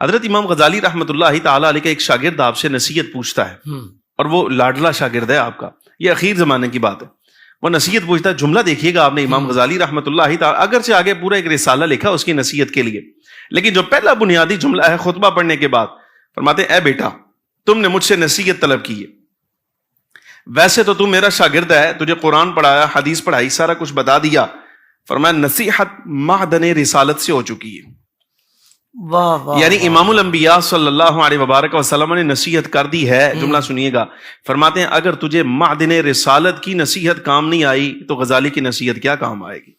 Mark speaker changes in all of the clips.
Speaker 1: حضرت امام غزالی رحمۃ اللہ تعالیٰ علیہ کا ایک شاگرد آپ سے نصیحت پوچھتا ہے، اور وہ لاڈلا شاگرد ہے آپ کا، یہ اخیر زمانے کی بات ہے، وہ نصیحت پوچھتا ہے۔ جملہ دیکھیے گا آپ نے، امام غزالی رحمۃ اللہ تعالیٰ اگرچہ آگے پورا ایک رسالہ لکھا اس کی نصیحت کے لیے، لیکن جو پہلا بنیادی جملہ ہے خطبہ پڑھنے کے بعد، فرماتے ہیں اے بیٹا تم نے مجھ سے نصیحت طلب کی ہے، ویسے تو تم میرا شاگرد ہے، تجھے قرآن پڑھایا، حدیث پڑھائی، سارا کچھ بتا دیا، فرمایا نصیحت معدن رسالت سے ہو چکی ہے۔
Speaker 2: واہ واہ،
Speaker 1: یعنی امام الانبیاء صلی اللہ علیہ وبارک وسلم نے نصیحت کر دی ہے۔ جملہ سنیے گا، فرماتے ہیں اگر تجھے معدن رسالت کی نصیحت کام نہیں آئی تو غزالی کی نصیحت کیا کام آئے گی؟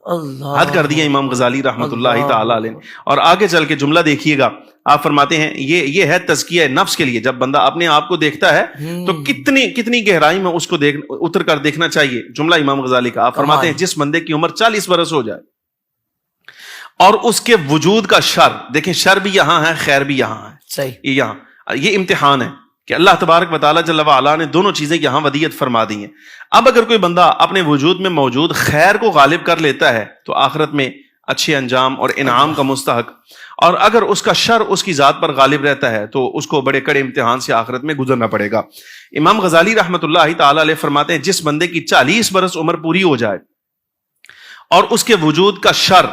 Speaker 2: اللہ
Speaker 1: حد کر دیا امام غزالی رحمۃ اللہ تعالی علیہ نے۔ اور آگے چل کے جملہ دیکھیے گا، آپ فرماتے ہیں یہ ہے تزکیہ نفس کے لیے، جب بندہ اپنے آپ کو دیکھتا ہے تو کتنی گہرائی میں اس کو اتر کر دیکھنا چاہیے۔ جملہ امام غزالی کا، آپ فرماتے ہیں جس بندے کی عمر 40 برس ہو جائے اور اس کے وجود کا شر، دیکھیں شر بھی یہاں ہے خیر بھی یہاں ہے،
Speaker 2: صحیح،
Speaker 1: یہ امتحان ہے کہ اللہ تبارک و تعالیٰ جل وعلا نے دونوں چیزیں یہاں ودیعت فرما دی ہیں۔ اب اگر کوئی بندہ اپنے وجود میں موجود خیر کو غالب کر لیتا ہے تو آخرت میں اچھے انجام اور انعام کا مستحق، اور اگر اس کا شر اس کی ذات پر غالب رہتا ہے تو اس کو بڑے کڑے امتحان سے آخرت میں گزرنا پڑے گا۔ امام غزالی رحمۃ اللہ تعالیٰ علیہ فرماتے ہیں جس بندے کی 40 برس عمر پوری ہو جائے اور اس کے وجود کا شر،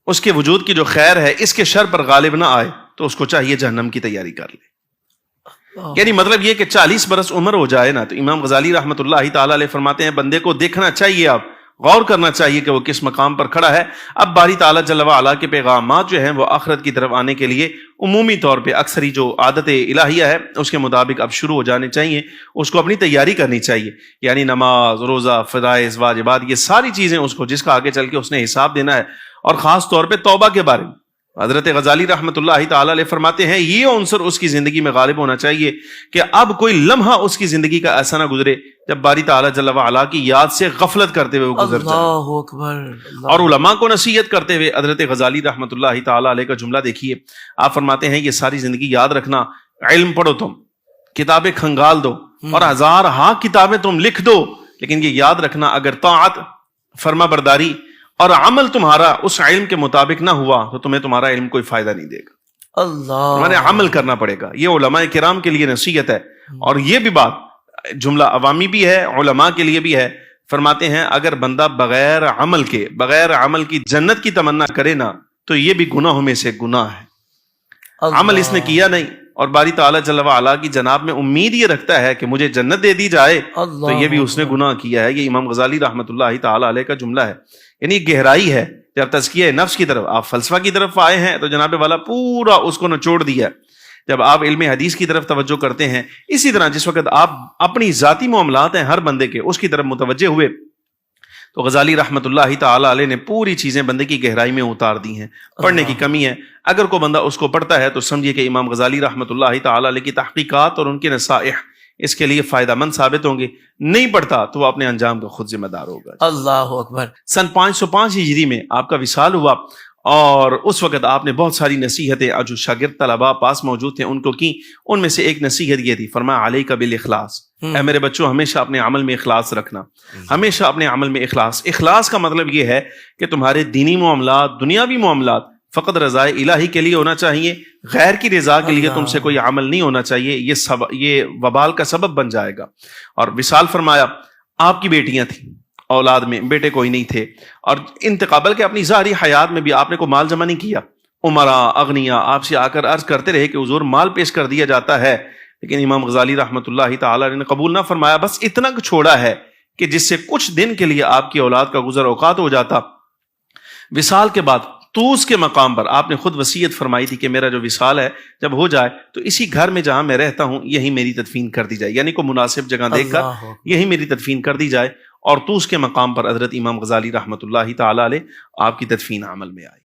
Speaker 1: اس کے وجود کی جو خیر ہے اس کے شر پر غالب نہ آئے تو اس کو چاہیے جہنم کی تیاری کر لے۔ یعنی مطلب یہ کہ 40 برس عمر ہو جائے نا، تو امام غزالی رحمۃ اللہ تعالیٰ علیہ فرماتے ہیں بندے کو دیکھنا چاہیے، آپ غور کرنا چاہیے کہ وہ کس مقام پر کھڑا ہے۔ اب باری تعالیٰ جل وعلا کے پیغامات جو ہیں وہ آخرت کی طرف آنے کے لیے عمومی طور پہ اکثری جو عادت الہیہ ہے اس کے مطابق اب شروع ہو جانے چاہیے، اس کو اپنی تیاری کرنی چاہیے، یعنی نماز، روزہ، فرائض، واجبات، یہ ساری چیزیں اس کو جس کا آگے چل کے اس نے حساب دینا ہے، اور خاص طور پہ توبہ کے بارے میں حضرت غزالی رحمۃ اللہ تعالیٰ علیہ فرماتے ہیں یہ عنصر اس کی زندگی میں غالب ہونا چاہیے کہ اب کوئی لمحہ اس کی زندگی کا ایسا نہ گزرے جب باری تعالیٰ جل وعلا کی یاد سے غفلت کرتے ہوئے وہ گزر جائے۔
Speaker 2: اللہ اکبر،
Speaker 1: اور علماء کو نصیحت کرتے ہوئے حضرت غزالی رحمۃ اللہ تعالیٰ علیہ کا جملہ دیکھیے، آپ فرماتے ہیں یہ ساری زندگی یاد رکھنا، علم پڑھو، تم کتابیں کھنگال دو اور 1000 کتابیں تم لکھ دو، لیکن یہ یاد رکھنا اگر طاعت، فرما برداری اور عمل تمہارا اس علم کے مطابق نہ ہوا تو تمہیں تمہارا علم کوئی فائدہ نہیں دے گا،
Speaker 2: اللہ
Speaker 1: تمہیں عمل کرنا پڑے گا۔ یہ علماء کرام کے لیے نصیحت ہے، اور یہ بھی بات جملہ عوامی بھی ہے، علماء کے لیے بھی ہے۔ فرماتے ہیں اگر بندہ بغیر عمل کی جنت کی تمنا کرے نا تو یہ بھی گناہوں میں سے گناہ ہے۔ عمل اس نے کیا نہیں اور باری تعالیٰ جل وعلا کی جناب میں امید یہ رکھتا ہے کہ مجھے جنت دے دی جائے، تو یہ بھی اس نے گناہ کیا ہے۔ یہ امام غزالی رحمۃ اللہ تعالیٰ علیہ کا جملہ ہے، یعنی گہرائی ہے۔ جب تزکیہ نفس کی طرف آپ فلسفہ کی طرف آئے ہیں تو جناب والا پورا اس کو نچوڑ دیا۔ جب آپ علم حدیث کی طرف توجہ کرتے ہیں، اسی طرح جس وقت آپ اپنی ذاتی معاملات ہیں ہر بندے کے اس کی طرف متوجہ ہوئے تو غزالی رحمۃ اللہ تعالیٰ علیہ نے پوری چیزیں بندے کی گہرائی میں اتار دی ہیں۔ پڑھنے کی کمی ہے، اگر کوئی بندہ اس کو پڑھتا ہے تو سمجھیے کہ امام غزالی رحمۃ اللہ تعالیٰ علیہ کی تحقیقات اور ان کے نصائح اس کے لیے فائدہ مند ثابت ہوں گے۔ نہیں پڑھتا تو وہ اپنے انجام کا خود ذمہ دار ہوگا۔
Speaker 2: اللہ اکبر۔
Speaker 1: سن 505 ہجری میں آپ کا وصال ہوا، اور اس وقت آپ نے بہت ساری نصیحتیں جو شاگرد طلباء پاس موجود تھے ان کو کی۔ ان میں سے ایک نصیحت یہ تھی، فرمایا علیک بالاخلاص، اے میرے بچوں ہمیشہ اپنے عمل میں اخلاص رکھنا، ہمیشہ اپنے عمل میں اخلاص۔ اخلاص کا مطلب یہ ہے کہ تمہارے دینی معاملات، دنیاوی معاملات فقط رضا الہی کے لیے ہونا چاہیے، غیر کی رضا کے لیے تم سے کوئی عمل نہیں ہونا چاہیے، یہ وبال کا سبب بن جائے گا۔ اور وصال فرمایا، آپ کی بیٹیاں تھیں، اولاد میں بیٹے کوئی نہیں تھے، اور انتقابل کے اپنی ظاہری حیات میں بھی آپ نے کوئی مال جمع نہیں کیا۔ عمرا، اغنیا آپ سے آ کر عرض کرتے رہے کہ حضور مال پیش کر دیا جاتا ہے، لیکن امام غزالی رحمۃ اللہ تعالیٰ نے قبول نہ فرمایا، بس اتنا چھوڑا ہے کہ جس سے کچھ دن کے لیے آپ کی اولاد کا گزر اوقات ہو جاتا۔ وصال کے بعد توس کے مقام پر آپ نے خود وصیت فرمائی تھی کہ میرا جو وصال ہے جب ہو جائے تو اسی گھر میں جہاں میں رہتا ہوں یہی میری تدفین کر دی جائے، یعنی کوئی مناسب جگہ دیکھ کر یہی میری تدفین کر دی جائے۔ اور توس کے مقام پر حضرت امام غزالی رحمۃ اللہ تعالیٰ علیہ آپ کی تدفین عمل میں آئی۔